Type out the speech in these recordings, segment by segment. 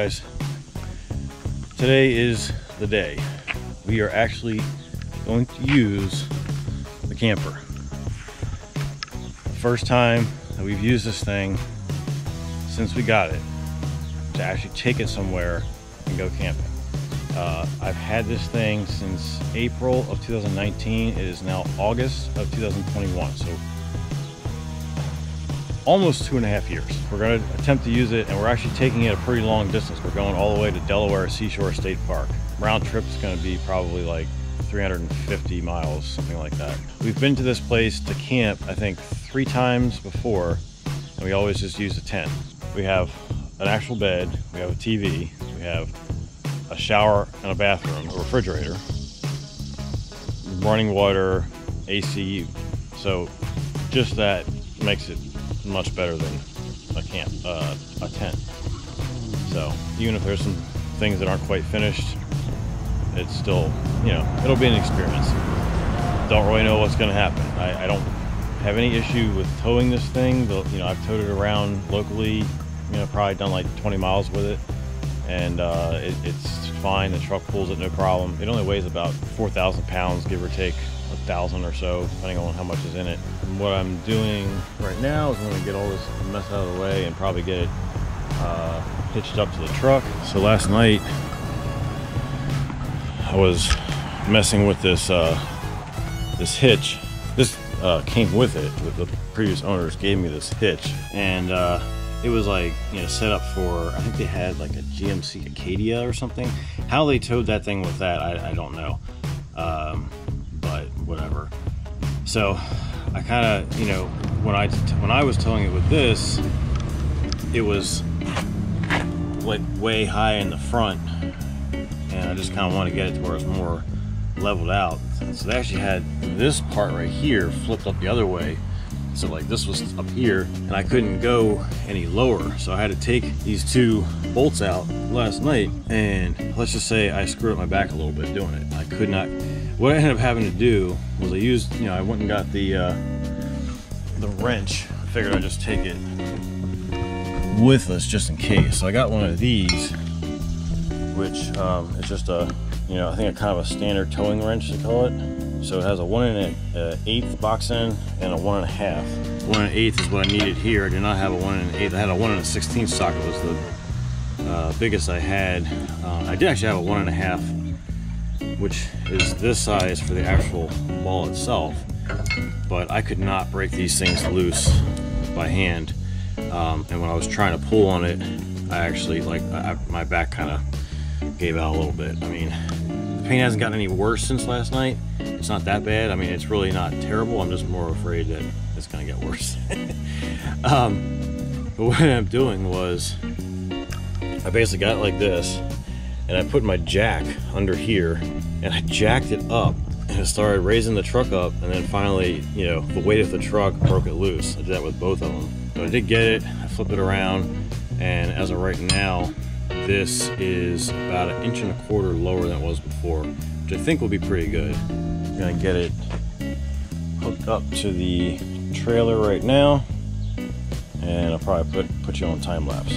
guys, today is the day. We are actually going to use the camper. The first time that we've used this thing since we got it, to actually take it somewhere and go camping. I've had this thing since April of 2019. It is now August of 2021, so almost 2.5 years. We're going to attempt to use it, and we're actually taking it a pretty long distance. We're going all the way to Delaware Seashore State Park. Round trip is going to be probably like 350 miles, something like that. We've been to this place to camp, I think, 3 times before, and we always just use a tent. We have an actual bed, we have a TV, we have a shower and a bathroom, a refrigerator, running water, AC. So just that makes it much better than a tent. So even if there's some things that aren't quite finished, it's still, you know, it'll be an experience. Don't really know what's going to happen. I don't have any issue with towing this thing. You know, I've towed it around locally, you know, probably done like 20 miles with it, and it's fine. The truck pulls it no problem. It only weighs about 4,000 pounds, give or take 1,000 or so, depending on how much is in it. And what I'm doing right now is I'm going to get all this mess out of the way and probably get it hitched up to the truck. So last night I was messing with this this hitch. This came with it. The previous owners gave me this hitch, and it was like, you know, set up for, I think they had like a GMC Acadia or something. How they towed that thing with that, I don't know, but whatever. So I kind of, you know, when I was towing it with this, it was like way high in the front, and I just kind of want to get it to where it's more leveled out. So they actually had this part right here flipped up the other way. So like this was up here, and I couldn't go any lower. So I had to take these 2 bolts out last night, and let's just say I screwed up my back a little bit doing it. I could not. What I ended up having to do was I used, you know, I went and got the wrench. I figured I'd just take it with us just in case. So I got one of these, which is just a, you know, I think a kind of a standard towing wrench, they call it. So it has a 1 1/8 box end and a 1 1/2. 1 1/8 is what I needed here. I did not have a 1 1/8. I had a 1 16 socket. Was the biggest I had. I did actually have a 1 1/2, which is this size for the actual ball itself. But I could not break these things loose by hand. And when I was trying to pull on it, I actually, like, my back kind of gave out a little bit. I mean, the pain hasn't gotten any worse since last night. It's not that bad. I mean, it's really not terrible. I'm just more afraid that it's going to get worse. But what I ended up doing was I basically got it like this, and I put my jack under here, and I jacked it up, and it started raising the truck up, and then finally, you know, the weight of the truck broke it loose. I did that with both of them. But I did get it. I flipped it around, and as of right now, this is about 1 1/4 inches lower than it was before, which I think will be pretty good. I'm gonna get it hooked up to the trailer right now, and I'll probably put you on time lapse.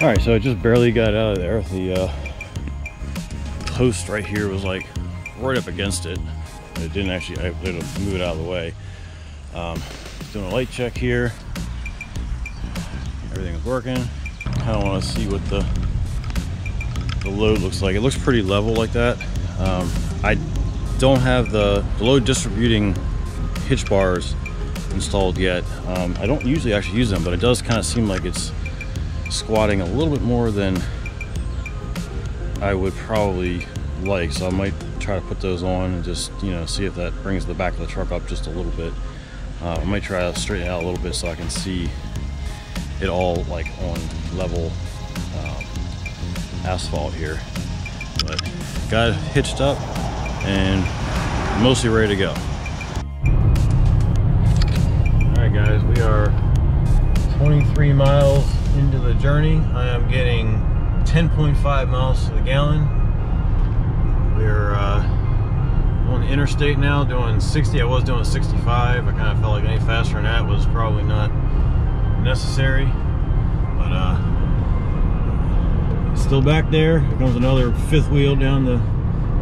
Alright, so I just barely got out of there. The post right here was like right up against it. It didn't actually, I had to move it out of the way. Doing a light check here. Everything's working. Kind of want to see what the the load looks like. It looks pretty level like that. I don't have the load distributing hitch bars installed yet. I don't usually actually use them, but it does kind of seem like it's squatting a little bit more than I would probably like, so I might try to put those on and just, you know, see if that brings the back of the truck up just a little bit. I might try to straighten it out a little bit so I can see it all like on level asphalt here. But got it hitched up and mostly ready to go. Alright guys, we are 23 miles into the journey. I am getting 10.5 miles to the gallon. We're on the interstate now doing 60. I was doing 65. I kind of felt like any faster than that was probably not necessary. But still back there. Here comes another fifth wheel down the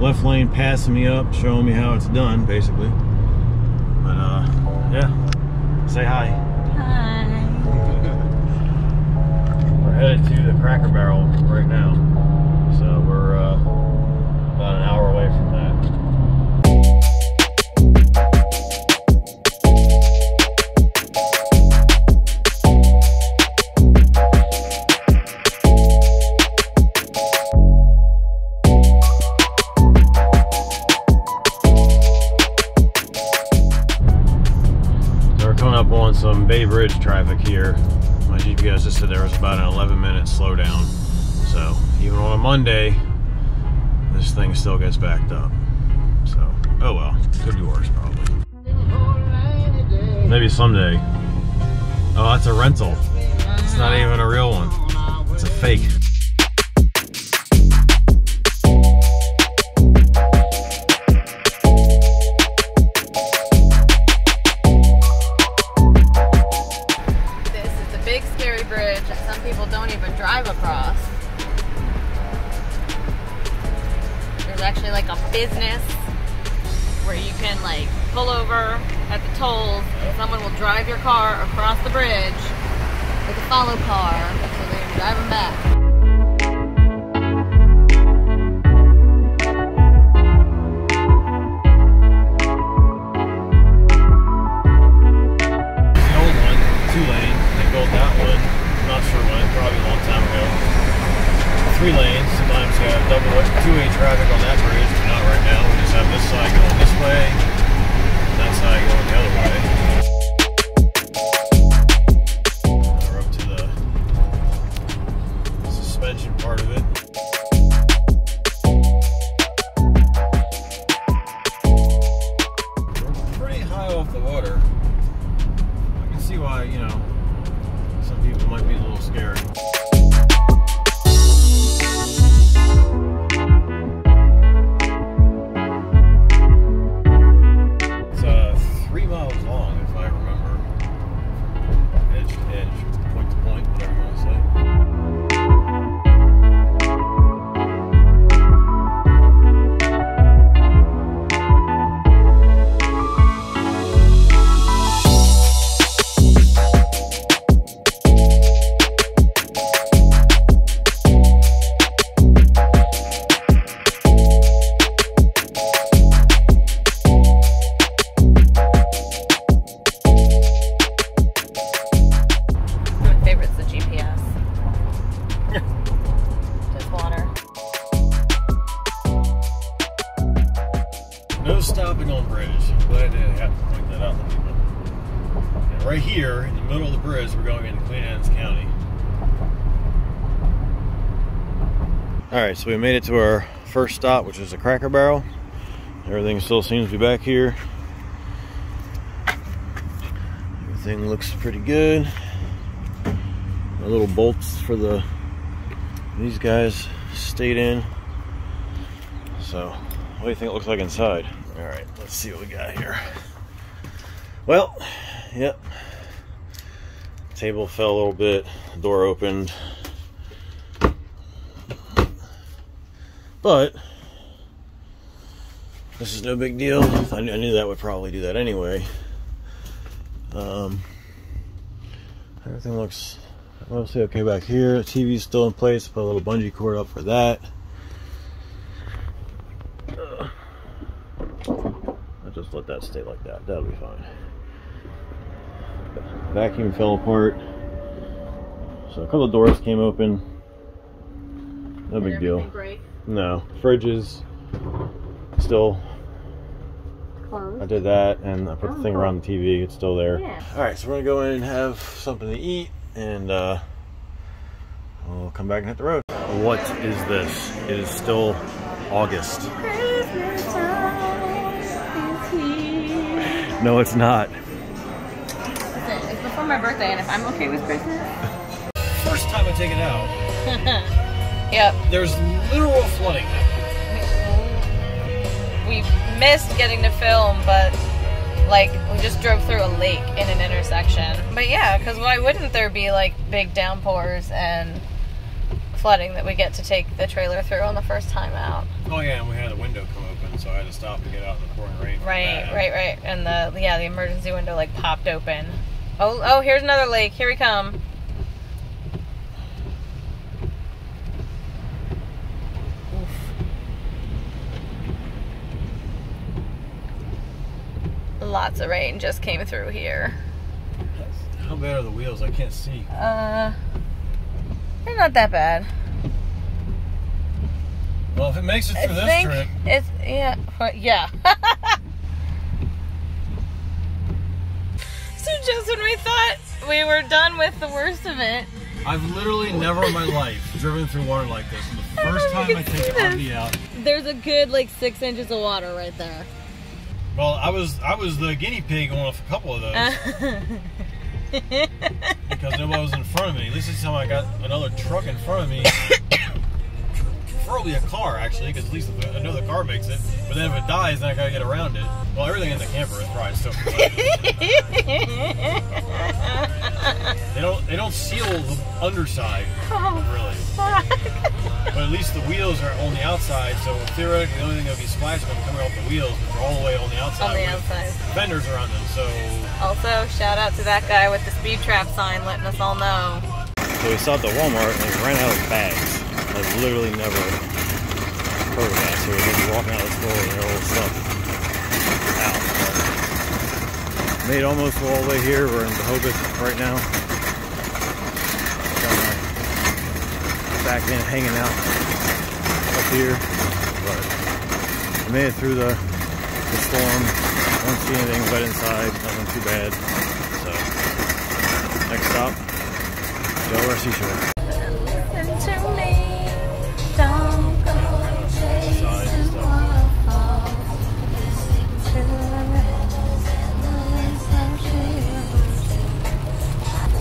left lane passing me up, showing me how it's done basically. But yeah, say hi. Hi. We're headed to the Cracker Barrel right now, so we're about an hour away from that. So we're coming up on some Bay Bridge traffic here. My GPS just said there was about an 11-minute slowdown. So even on a Monday, this thing still gets backed up. So, oh well, could be worse probably. Maybe someday. Oh, that's a rental. It's not even a real one. It's a fake. This is a big scary bridge that some people don't even drive across. There's actually like a business where you can like pull over at the tolls and someone will drive your car across the bridge with a follow car so they can drive them back. The old one, 2-lane, they built that one, I'm not sure when, probably a long time ago. 3 lanes, sometimes you have two-way traffic on that bridge, but not right now. We just have this side going this way, and that side going the other way. Now we're up to the suspension part of it. We're pretty high off the water. I can see why, you know, some people might be a little scared. No stopping on bridge. I'm glad I didn't have to point that out to people. And right here, in the middle of the bridge, we're going into Queen Anne's County. Alright, so we made it to our first stop, which is the Cracker Barrel. Everything still seems to be back here. Everything looks pretty good. The little bolts for these guys stayed in. So, what do you think it looks like inside? Alright, let's see what we got here. Well, yep. Table fell a little bit, door opened. But this is no big deal. I knew that would probably do that anyway. Everything looks mostly okay back here. The TV's still in place. Put a little bungee cord up for that. just let that stay like that. That'll be fine. Vacuum fell apart. So a couple of doors came open. No big deal. Break? No. Fridges still Closed. I did that, and I put the thing cool. around the TV. It's still there. Yeah. Alright, so we're gonna go in and have something to eat, and we'll come back and hit the road. What is this? It is still August. Christmas time is here. No, it's not. Listen, it's before my birthday, and if I'm okay with Christmas. First time I take it out, Yep. there's literal flooding happening. We missed getting to film, but like we just drove through a lake in an intersection. But yeah, because why wouldn't there be like big downpours and flooding that we get to take the trailer through on the first time out? Oh yeah, and we had a window come open, so I had to stop and get out in the pouring rain. Right. And the emergency window like popped open. Oh, here's another lake. Here we come. Lots of rain just came through here. How bad are the wheels? I can't see. They're not that bad. Well, if it makes it through this trip. It's, yeah. So just when we thought we were done with the worst of it. I've literally never in my life driven through water like this. And the first time I take an RV out. There's a good like 6 inches of water right there. Well, I was the guinea pig on a couple of those. Because nobody was in front of me. At least this time I got another truck in front of me. Preferably a car, actually, because at least I know the car makes it. But then if it dies, then I gotta get around it. Well, everything in the camper is probably still. They don't seal the underside, really. But at least the wheels are on the outside, so theoretically the only thing that would be splashed would be coming off the wheels, which are all the way on the outside. On the outside. Fenders around them, so. Also, shout out to that guy with the speed trap sign letting us all know. So we stopped at Walmart and we ran out of bags. I've literally never heard of that. So we had to walk out of the store and get all the stuff out. But made almost all the way here. We're in Rehoboth right now. Back in hanging out up here. But I made it through the storm. I don't see anything wet inside. Nothing too bad. So next stop, Delaware Seashore. Listen to me. Don't go chasing waterfalls.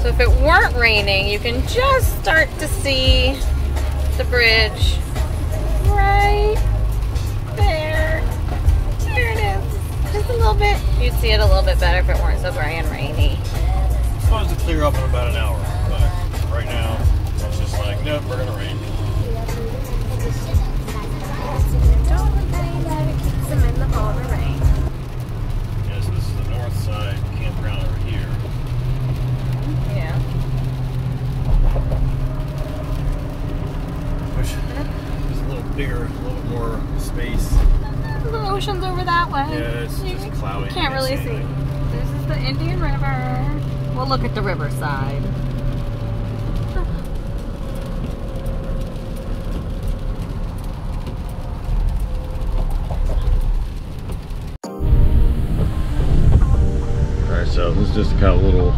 So if it weren't raining, you can just start to see the bridge right there. There it is. Just a little bit. You'd see it a little bit better if it weren't so gray and rainy. It's supposed to clear up in about an hour, but right now it's just like, nope, we're gonna rain. Don't think that it keeps them in the pouring rain. Yes, this is the north side campground over here. Yeah. Which is a little bigger, a little bit more space. The ocean's over that way. Yeah, it's just cloudy. You can't really see. anything. This is the Indian River. We'll look at the riverside. Alright, so this is just kind of a little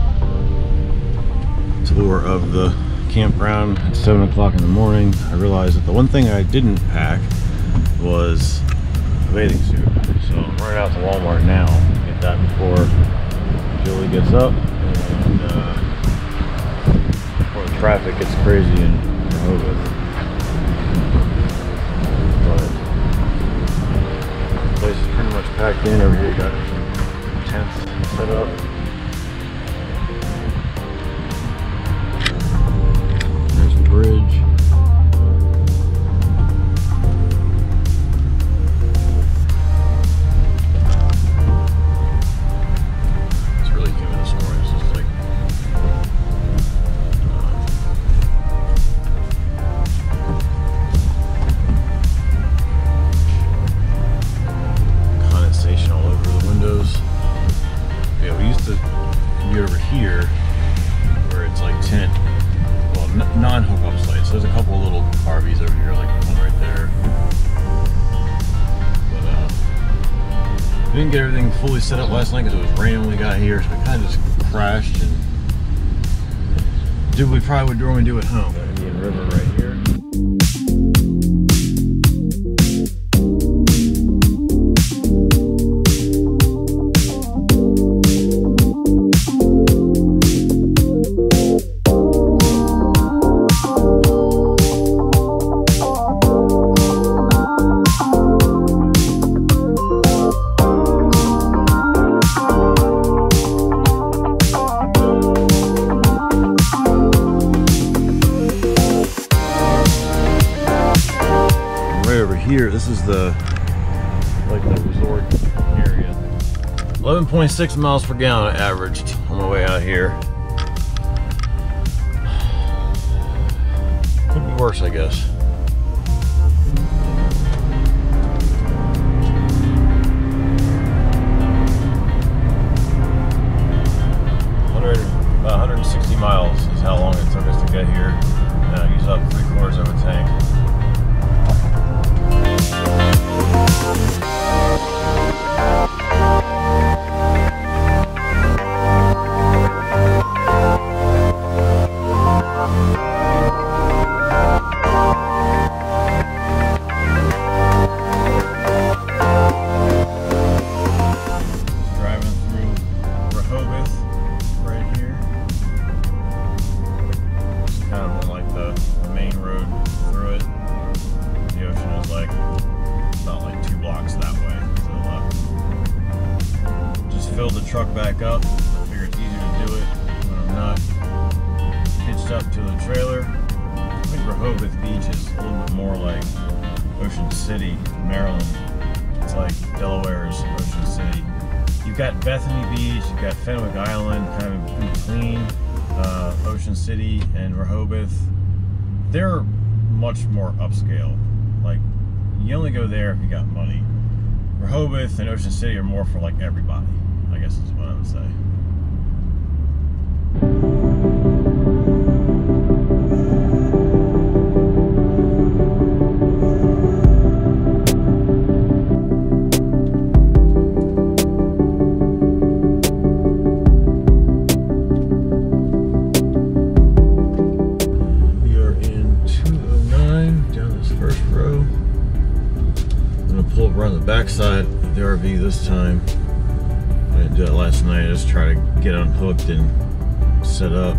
tour of the campground. It's 7 o'clock in the morning. I realized that the one thing I didn't pack was a bathing suit. So I'm running out to Walmart now. Get that before Julie gets up and before the traffic gets crazy in Rehoboth. But the place is pretty much packed in over here. You got tents set up. There's the bridge. It's really humid this morning. It's just like condensation all over the window. We didn't get everything fully set up last night because it was raining when we got here, so we kind of just crashed and did what we probably would normally do at home. The Indian River right here. Here, this is the resort area. 11.6 miles per gallon I averaged on my way out here. Could be worse, I guess. About 160 miles is how long it took us to get here. And I used up 3/4 of a tank. Filled the truck back up. I figure it's easier to do it when I'm not hitched up to the trailer. I think Rehoboth Beach is a little bit more like Ocean City, Maryland. It's like Delaware's Ocean City. You've got Bethany Beach, you've got Fenwick Island, kind of in between Ocean City and Rehoboth. They're much more upscale. Like, you only go there if you got money. Rehoboth and Ocean City are more for like everybody, I guess is what I would say. We are in 209 down this first row. I'm gonna pull up around the backside of the RV this time. I didn't do it last night. I just try to get unhooked and set up.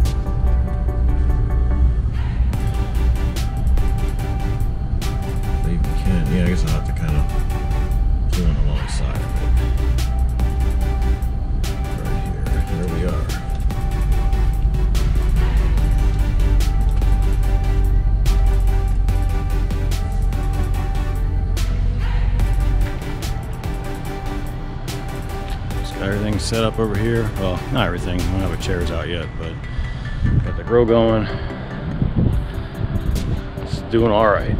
If you can, yeah, I guess I'll have to kind of do one alongside of it. Right here, there we are. Everything's set up over here. Well, not everything. We don't have our chairs out yet, but got the grill going. It's doing all right.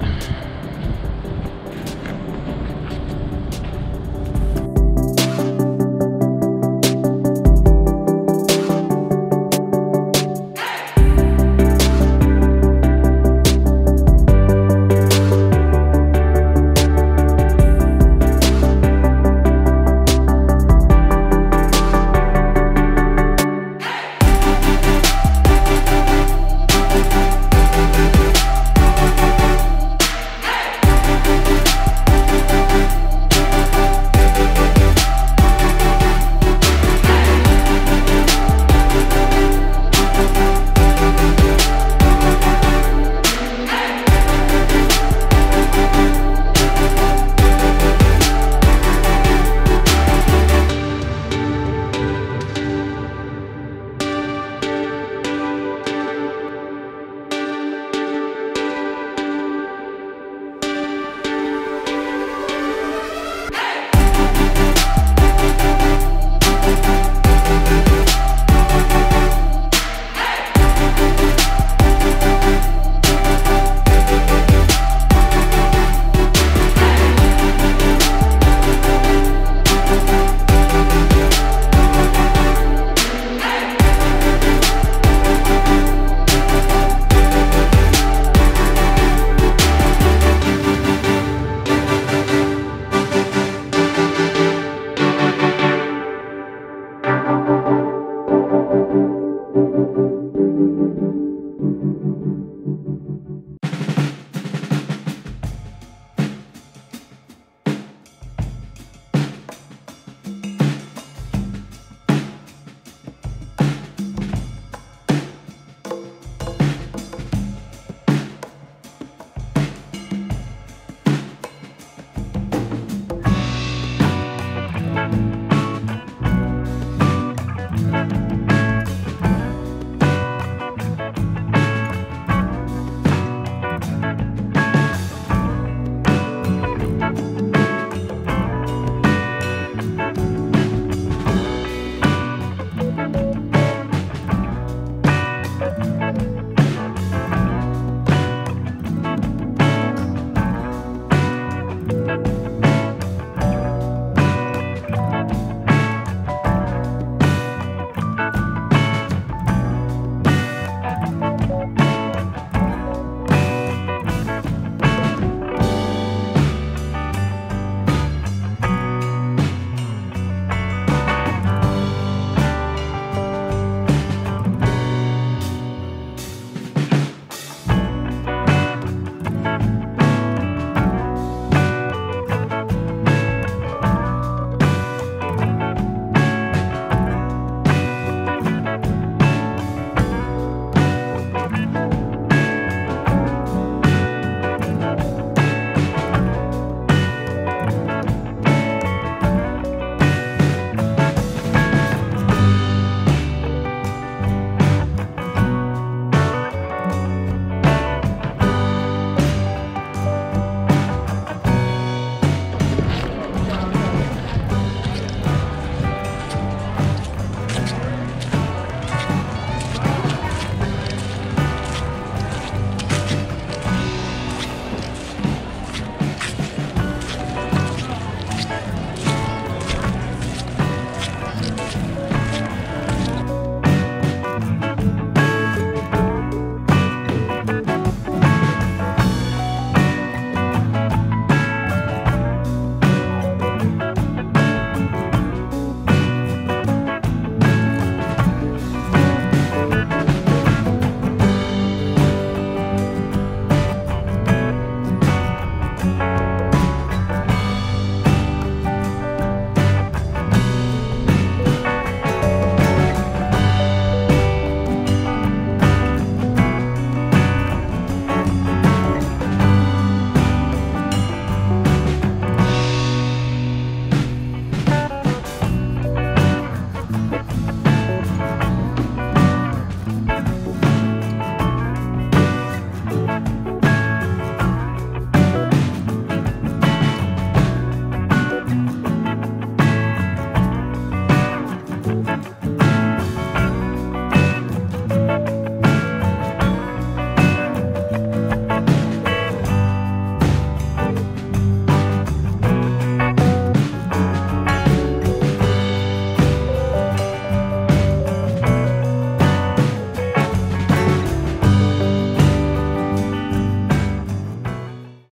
Bye.